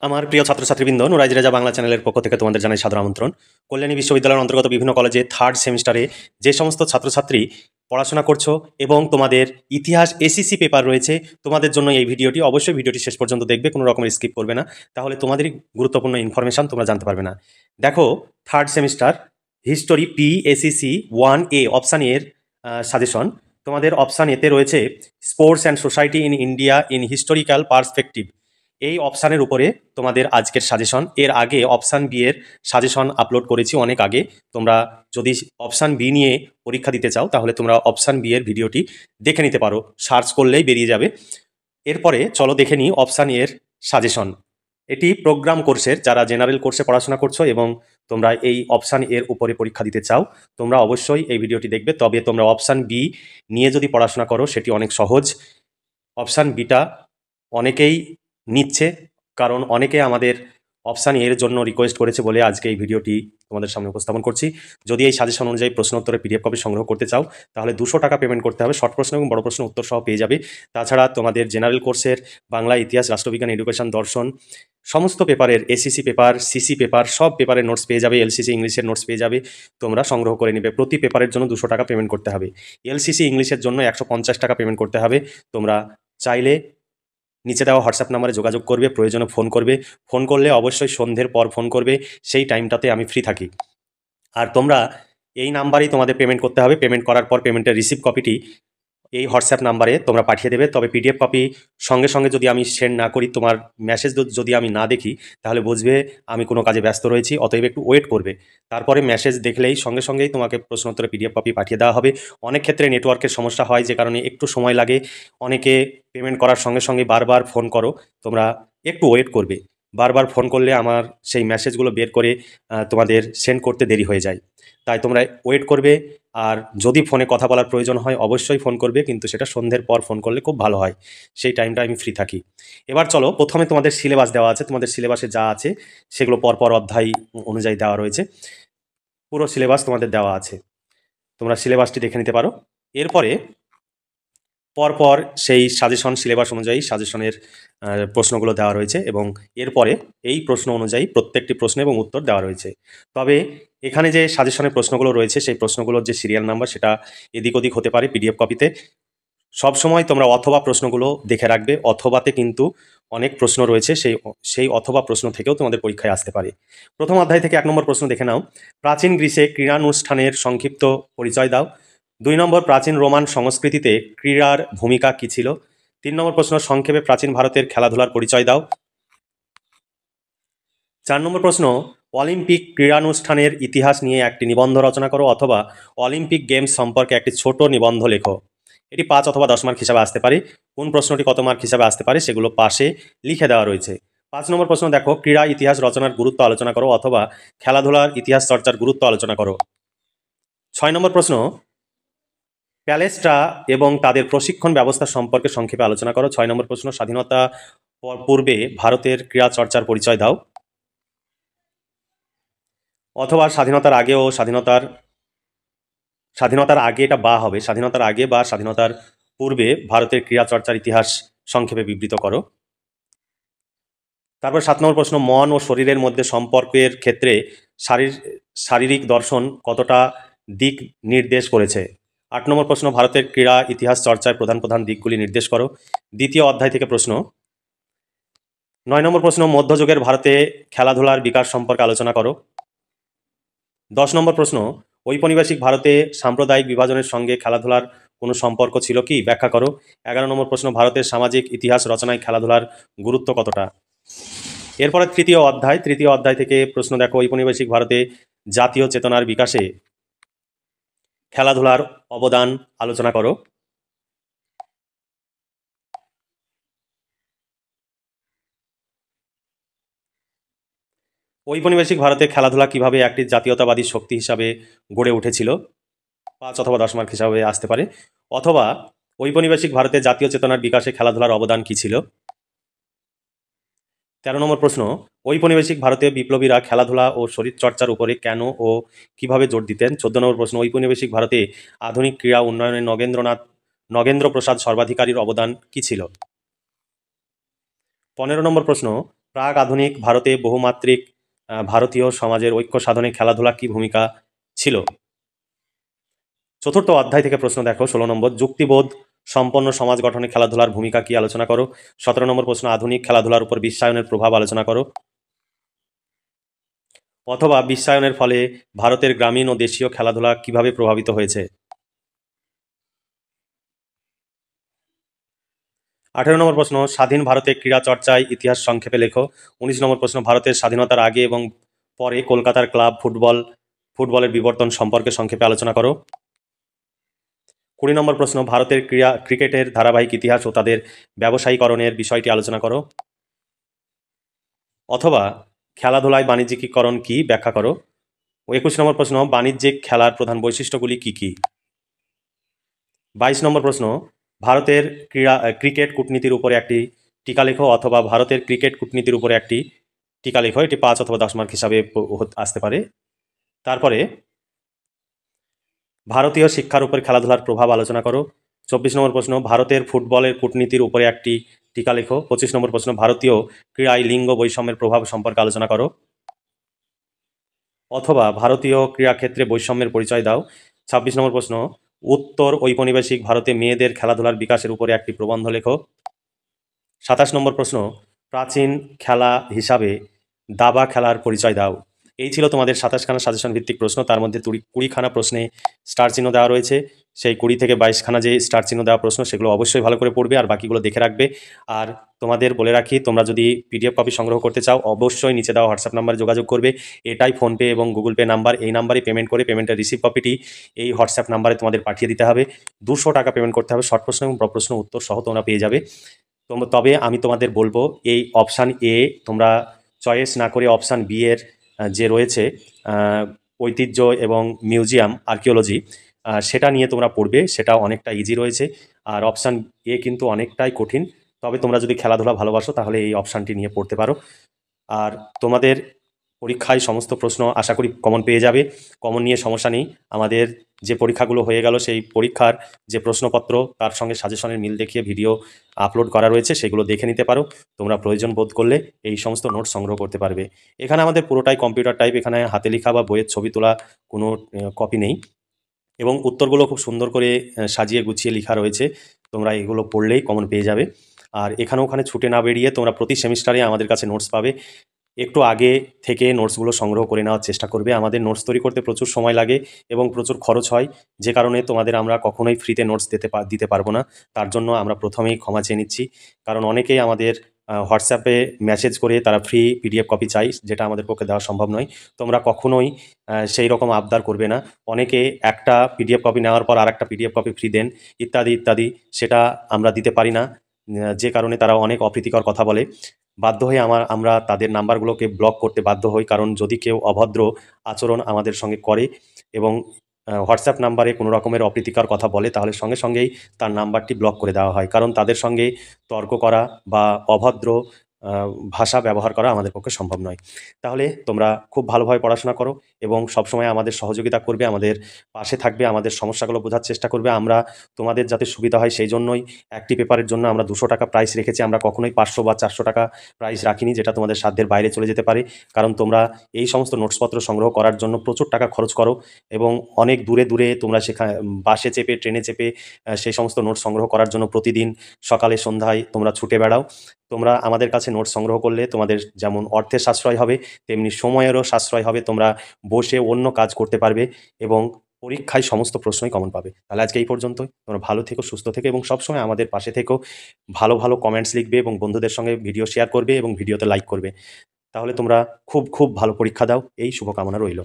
আমার প্রিয় ছাত্রছাত্রীবৃন্দ, নুরাইজ রেজা বাংলা চ্যানেলের পক্ষ থেকে তোমাদের জানাই সাদর আমন্ত্রণ। কল্যাণী বিশ্ববিদ্যালয়ের অন্তর্গত বিভিন্ন কলেজে থার্ড সেমিস্টারে যে সমস্ত ছাত্রছাত্রী পড়াশোনা করছো এবং তোমাদের ইতিহাস এসিসি পেপার রয়েছে, তোমাদের জন্য এই ভিডিওটি। অবশ্যই ভিডিওটি শেষ পর্যন্ত দেখবে, কোনো রকমের স্কিপ করবে না, তাহলে তোমাদেরই গুরুত্বপূর্ণ ইনফরমেশান তোমরা জানতে পারবে না। দেখো, third semester history P ACC 1A option এর সাজেশন। তোমাদের অপশান এতে রয়েছে sports and society in India in historical perspective. এই অপশানের উপরে তোমাদের আজকের সাজেশন। এর আগে অপশান বি এর সাজেশন আপলোড করেছি অনেক আগে। তোমরা যদি অপশান বি নিয়ে পরীক্ষা দিতে চাও তাহলে তোমরা অপশান বি এর ভিডিওটি দেখে নিতে পারো, সার্চ করলেই বেরিয়ে যাবে। এরপরে চলো দেখে নিই অপশান এর সাজেশন। এটি প্রোগ্রাম কোর্সের, যারা জেনারেল কোর্সে পড়াশোনা করছো এবং তোমরা এই অপশান এর উপরে পরীক্ষা দিতে চাও, তোমরা অবশ্যই এই ভিডিওটি দেখবে। তবে তোমরা অপশান বি নিয়ে যদি পড়াশোনা করো সেটি অনেক সহজ। অপশান বিটা অনেকেই নিচ্ছে, কারণ অনেকে আমাদের অপশান এর জন্য রিকোয়েস্ট করেছে বলে আজকে এই ভিডিওটি তোমাদের সামনে উপস্থাপন করছি। যদি এই সাজেশন অনুযায়ী প্রশ্ন উত্তরের পিডিএফ কপি সংগ্রহ করতে চাও তাহলে 200 টাকা পেমেন্ট করতে হবে। শর্ট প্রশ্ন এবং বড় প্রশ্ন উত্তর সহ পেয়ে যাবে। তাছাড়া তোমাদের জেনারেল কোর্সের বাংলা, ইতিহাস, রাষ্ট্রবিজ্ঞান, এডুকেশন, দর্শন সমস্ত পেপারের এসিসি পেপার, সিসি পেপার, সব পেপারের নোটস পেয়ে যাবে। এলসিসি ইংলিশের নোটস পেয়ে যাবে। তোমরা সংগ্রহ করে নেবে। প্রতি পেপারের জন্য 200 টাকা পেমেন্ট করতে হবে। এলসিসি ইংলিশের জন্য 150 টাকা পেমেন্ট করতে হবে। তোমরা চাইলে নিচে দেওয়া হোয়াটসঅ্যাপ নাম্বারে যোগাযোগ করবে, প্রয়োজনে ফোন করবে। ফোন করলে অবশ্যই সন্ধ্যের পর ফোন করবে, সেই টাইমটাতে আমি ফ্রি থাকি। আর তোমরা এই নাম্বারেই তোমাদের পেমেন্ট করতে হবে। পেমেন্ট করার পর পেমেন্টের রিসিভ কপিটি এই হোয়াটসঅ্যাপ নাম্বারে তোমরা পাঠিয়ে দেবে। তবে পিডিএফ কপি সঙ্গে সঙ্গে যদি আমি সেন্ড না করি, তোমার মেসেজ যদি আমি না দেখি, তাহলে বুঝবে আমি কোনো কাজে ব্যস্ত রয়েছি। অতএব একটু ওয়েট করবে। তারপরে মেসেজ দেখলেই সঙ্গে সঙ্গেই তোমাকে প্রশ্নোত্তরের পিডিএফ কপি পাঠিয়ে দেওয়া হবে। অনেক ক্ষেত্রে নেটওয়ার্কের সমস্যা হয়, যে কারণে একটু সময় লাগে। অনেকে পেমেন্ট করার সঙ্গে সঙ্গে বারবার ফোন করো, তোমরা একটু ওয়েট করবে। বারবার ফোন করলে আমার সেই মেসেজগুলো বের করে তোমাদের সেন্ড করতে দেরি হয়ে যায়। তাই তোমরা ওয়েট করবে। আর যদি ফোনে কথা বলার প্রয়োজন হয় অবশ্যই ফোন করবে, কিন্তু সেটা সন্ধ্যের পর ফোন করলে খুব ভালো হয়, সেই টাইমটা আমি ফ্রি থাকি। এবার চলো, প্রথমে তোমাদের সিলেবাস দেওয়া আছে। তোমাদের সিলেবাসে যা আছে সেগুলো পরপর অধ্যায় অনুযায়ী দেওয়া রয়েছে। পুরো সিলেবাস তোমাদের দেওয়া আছে, তোমরা সিলেবাসটি দেখে নিতে পারো। এরপরে পরপর সেই সাজেশন, সিলেবাস অনুযায়ী সাজেশনের প্রশ্নগুলো দেওয়া রয়েছে এবং এরপরে এই প্রশ্ন অনুযায়ী প্রত্যেকটি প্রশ্ন এবং উত্তর দেওয়া রয়েছে। তবে এখানে যে সাজেশনের প্রশ্নগুলো রয়েছে সেই প্রশ্নগুলোর যে সিরিয়াল নাম্বার সেটা এদিক ওদিক হতে পারে পিডিএফ কপিতে। সবসময় তোমরা অথবা প্রশ্নগুলো দেখে রাখবে। অথবাতে কিন্তু অনেক প্রশ্ন রয়েছে, সেই অথবা প্রশ্ন থেকেও তোমাদের পরীক্ষায় আসতে পারে। প্রথম অধ্যায় থেকে 1 নম্বর প্রশ্ন দেখে নাও। প্রাচীন গ্রিসে ক্রীড়ানুষ্ঠানের সংক্ষিপ্ত পরিচয় দাও। 2 নম্বর, প্রাচীন রোমান সংস্কৃতিতে ক্রীড়ার ভূমিকা কী ছিল? 3 নম্বর প্রশ্ন, সংক্ষেপে প্রাচীন ভারতের খেলাধুলার পরিচয় দাও। 4 নম্বর প্রশ্ন, অলিম্পিক ক্রীড়ানুষ্ঠানের ইতিহাস নিয়ে একটি নিবন্ধ রচনা করো, অথবা অলিম্পিক গেমস সম্পর্কে একটি ছোট নিবন্ধ লেখো। এটি 5 অথবা 10 মার্ক হিসাবে আসতে পারে। কোন প্রশ্নটি কত মার্ক হিসাবে আসতে পারে সেগুলো পাশে লিখে দেওয়া রয়েছে। 5 নম্বর প্রশ্ন দেখো, ক্রীড়া ইতিহাস রচনার গুরুত্ব আলোচনা করো, অথবা খেলাধুলার ইতিহাস চর্চার গুরুত্ব আলোচনা করো। 6 নম্বর প্রশ্ন, প্যালেস্ট্রা এবং তাদের প্রশিক্ষণ ব্যবস্থা সম্পর্কে সংক্ষেপে আলোচনা করো। 6 নম্বর প্রশ্ন, স্বাধীনতা পূর্বে ভারতের ক্রীড়া চর্চার পরিচয় দাও, অথবা স্বাধীনতার আগে ও স্বাধীনতার আগে, এটা বা হবে, স্বাধীনতার আগে বা স্বাধীনতার পূর্বে ভারতের ক্রীড়া চর্চার ইতিহাস সংক্ষেপে বিবৃত করো। তারপর 7 নম্বর প্রশ্ন, মন ও শরীরের মধ্যে সম্পর্কের ক্ষেত্রে শারীরিক দর্শন কতটা দিক নির্দেশ করেছে। 8 নম্বর প্রশ্ন, ভারতের ক্রীড়া ইতিহাস চর্চায় প্রধান প্রধান দিকগুলি নির্দেশ করো। দ্বিতীয় অধ্যায় থেকে প্রশ্ন। 9 নম্বর প্রশ্ন, মধ্যযুগের ভারতে খেলাধুলার বিকাশ সম্পর্কে আলোচনা করো। 10 নম্বর প্রশ্ন, ঔপনিবেশিক ভারতে সাম্প্রদায়িক বিভাজনের সঙ্গে খেলাধুলার কোনো সম্পর্ক ছিল কি, ব্যাখ্যা করো। 11 নম্বর প্রশ্ন, ভারতের সামাজিক ইতিহাস রচনায় খেলাধুলার গুরুত্ব কতটা। এরপরে তৃতীয় অধ্যায় থেকে প্রশ্ন দেখো, ঔপনিবেশিক ভারতে জাতীয় চেতনার বিকাশে খেলাধুলার অবদান আলোচনা করো। ঔপনিবেশিক ভারতে খেলাধুলা কিভাবে একটি জাতীয়তাবাদী শক্তি হিসাবে গড়ে উঠেছিল, 5 অথবা 10 মার্ক হিসাবে আসতে পারে। অথবা ঔপনিবেশিক ভারতে জাতীয় চেতনার বিকাশে খেলাধুলার অবদান কী ছিল। 13 নম্বর প্রশ্ন, ঔপনিবেশিক ভারতে বিপ্লবীরা খেলাধুলা ও শরীরচর্চার উপরে কেন ও কিভাবে জোর দিতেন। 14 নম্বর প্রশ্ন, ঔপনিবেশিক ভারতে আধুনিক ক্রীড়া উন্নয়নে নগেন্দ্র প্রসাদ সর্বাধিকারীর অবদান কী ছিল। 15 নম্বর প্রশ্ন, প্রাক আধুনিক ভারতে বহুমাত্রিক ভারতীয় সমাজের ঐক্য সাধনে খেলাধুলা কি ভূমিকা ছিল? চতুর্থ অধ্যায় থেকে প্রশ্ন দেখো, 16 নম্বর, যুক্তিবোধ সম্পন্ন সমাজ গঠনে খেলাধুলার ভূমিকা কি আলোচনা করো। 17 নম্বর প্রশ্ন, আধুনিক খেলাধুলার উপর বিশ্বায়নের প্রভাব আলোচনা করো। অথবা বিশ্বায়নের ফলে ভারতের গ্রামীণ ও দেশীয় খেলাধুলা কিভাবে প্রভাবিত হয়েছে। 18 নম্বর প্রশ্ন, স্বাধীন ভারতে ক্রীড়া চর্চায় ইতিহাস সংক্ষেপে লেখো। 19 নম্বর প্রশ্ন, ভারতের স্বাধীনতার আগে এবং পরে কলকাতার ক্লাব ফুটবলের বিবর্তন সম্পর্কে সংক্ষেপে আলোচনা করো। 20 নম্বর প্রশ্ন, ভারতের ক্রিকেটের ধারাবাহিক ইতিহাস ও তাদের ব্যবসায়ীকরণের বিষয়টি আলোচনা করো। অথবা খেলাধুলায় বাণিজ্যিকীকরণ কি ব্যাখ্যা করো। 21 নম্বর প্রশ্ন, বাণিজ্যিক খেলার প্রধান বৈশিষ্ট্যগুলি কি কি। 22 নম্বর প্রশ্ন, ভারতের ক্রিকেট কূটনীতির উপরে একটি টিকা লেখো। অথবা ভারতের ক্রিকেট কূটনীতির উপরে একটি টিকা লেখো। এটি 5 অথবা 10 মার্ক হিসাবে আসতে পারে। তারপরে ভারতীয় শিক্ষার উপর খেলাধুলার প্রভাব আলোচনা করো। 24 নম্বর প্রশ্ন, ভারতের ফুটবলের কূটনীতির উপরে একটি টিকা লেখো। 25 নম্বর প্রশ্ন, ভারতীয় ক্রীড়ায় লিঙ্গ বৈষম্যের প্রভাব সম্পর্কে আলোচনা করো। অথবা ভারতীয় ক্রীড়াক্ষেত্রে বৈষম্যের পরিচয় দাও। 26 নম্বর প্রশ্ন, উত্তর ঔপনিবেশিক ভারতে মেয়েদের খেলাধুলার বিকাশের উপরে একটি প্রবন্ধ লেখো। 27 নম্বর প্রশ্ন, প্রাচীন খেলা হিসাবে দাবা খেলার পরিচয় দাও। এই ছিল তোমাদের 27খানা সাজেশন ভিত্তিক প্রশ্ন। তার মধ্যে 20খানা প্রশ্নে স্টার চিহ্ন দেওয়া রয়েছে। সেই 20 থেকে 22খানা যে স্টার চিহ্ন দেওয়া প্রশ্ন, সেগুলো অবশ্যই ভালো করে পড়বে আর বাকিগুলো দেখে রাখবে। আর তোমাদের বলে রাখি, তোমরা যদি পিডিএফ কপি সংগ্রহ করতে চাও অবশ্যই নিচে দেওয়া হোয়াটসঅ্যাপ নাম্বারে যোগাযোগ করবে। এটাই ফোনপে এবং গুগল পে নাম্বার। এই নাম্বারে পেমেন্ট করে পেমেন্টের রিসিভ কপিটি এই হোয়াটসঅ্যাপ নাম্বারে তোমাদের পাঠিয়ে দিতে হবে। 200 টাকা পেমেন্ট করতে হবে। শর্ট প্রশ্ন এবং বড় প্রশ্ন উত্তর সহ তোমরা পেয়ে যাবে। তবে আমি তোমাদের বলবো, এই অপশান এ তোমরা চয়েস না করে অপশান বি এর যে রয়েছে ঐতিহ্য এবং মিউজিয়াম আর্কিওলজি, সেটা নিয়ে তোমরা পড়বে। সেটা অনেকটা ইজি রয়েছে। আর অপশান এ কিন্তু অনেকটাই কঠিন। তবে তোমরা যদি খেলাধুলা ভালোবাসো তাহলে এই অপশানটি নিয়ে পড়তে পারো। আর তোমাদের পরীক্ষায় সমস্ত প্রশ্ন আশা করি কমন পেয়ে যাবে। কমন নিয়ে সমস্যা নেই। আমাদের যে পরীক্ষাগুলো হয়ে গেল সেই পরীক্ষার যে প্রশ্নপত্র তার সঙ্গে সাজেশনের মিল দেখিয়ে ভিডিও আপলোড করা রয়েছে, সেগুলো দেখে নিতে পারো। তোমরা প্রয়োজন বোধ করলে এই সমস্ত নোটস সংগ্রহ করতে পারবে। এখানে আমাদের পুরোটাই কম্পিউটার টাইপ। এখানে হাতে লেখা বা বইয়ের ছবি তোলা কোনো কপি নেই। এবং উত্তরগুলো খুব সুন্দর করে সাজিয়ে গুছিয়ে লেখা রয়েছে। তোমরা এগুলো পড়লেই কমন পেয়ে যাবে। আর এখানে ওখানে ছুটে না বেরিয়ে তোমরা প্রতি সেমিস্টারে আমাদের কাছে নোটস পাবে। একটু আগে থেকে নোটসগুলো সংগ্রহ করে নেওয়ার চেষ্টা করবে। আমাদের নোটস তৈরি করতে প্রচুর সময় লাগে এবং প্রচুর খরচ হয়, যে কারণে তোমাদের আমরা কখনোই ফ্রিতে নোটস দিতে পারবো না। তার জন্য আমরা প্রথমেই ক্ষমা চেয়ে নিচ্ছি। কারণ অনেকেই আমাদের হোয়াটসঅ্যাপে মেসেজ করে তারা ফ্রি পিডিএফ কপি চাই, যেটা আমাদের পক্ষে দেওয়া সম্ভব নয়। তোমরা কখনোই সেই রকম আবদার করবে না। অনেকে একটা পিডিএফ কপি নেওয়ার পর আর একটা পিডিএফ কপি ফ্রি দেন, ইত্যাদি ইত্যাদি। সেটা আমরা দিতে পারি না, যে কারণে তারা অনেক অপ্রীতিকর কথা বলে। বাধ্য হয়ে আমরা তাদের নাম্বারগুলোকে ব্লক করতে বাধ্য হই। কারণ যদি কেউ অভদ্র আচরণ আমাদের সঙ্গে করে এবং হোয়াটসঅ্যাপ নাম্বারে কোনো রকমের অপ্রীতিকর কথা বলে, তাহলে সঙ্গে সঙ্গেই তার নাম্বারটি ব্লক করে দেওয়া হয়। কারণ তাদের সঙ্গে তর্ক করা বা অভদ্র ভাষা ব্যবহার করা আমাদের পক্ষে সম্ভব নয়। তাহলে তোমরা খুব ভালোভাবে পড়াশোনা করো এবং সবসময় আমাদের সহযোগিতা করবে, আমাদের পাশে থাকবে, আমাদের সমস্যাগুলো বোঝার চেষ্টা করবে। আমরা তোমাদের যাতে সুবিধা হয় সেই জন্যই একটি পেপারের জন্য আমরা 200 টাকা প্রাইস রেখেছি। আমরা কখনোই 500 বা 400 টাকা প্রাইস রাখিনি, যেটা তোমাদের সাধ্যের বাইরে চলে যেতে পারে। কারণ তোমরা এই সমস্ত নোটসপত্র সংগ্রহ করার জন্য প্রচুর টাকা খরচ করো এবং অনেক দূরে দূরে তোমরা সেখানে বাসে চেপে, ট্রেনে চেপে সেই সমস্ত নোটস সংগ্রহ করার জন্য প্রতিদিন সকালে সন্ধ্যায় তোমরা ছুটে বেড়াও। তোমরা আমাদের কাছে নোটস সংগ্রহ করলে তোমাদের যেমন অর্থের সাশ্রয় হবে, তেমনি সময়েরও সাশ্রয় হবে। তোমরা বসে অন্য কাজ করতে পারবে এবং পরীক্ষায় সমস্ত প্রশ্নই কমন পাবে। তাহলে আজকে এই পর্যন্তই। তোমরা ভালো থেকো, সুস্থ থেকো এবং সবসময় আমাদের পাশে থেকো। ভালো ভালো কমেন্টস লিখবে এবং বন্ধুদের সঙ্গে ভিডিও শেয়ার করবে এবং ভিডিওতে লাইক করবে। তাহলে তোমরা খুব খুব ভালো পরীক্ষা দাও, এই শুভকামনা রইল।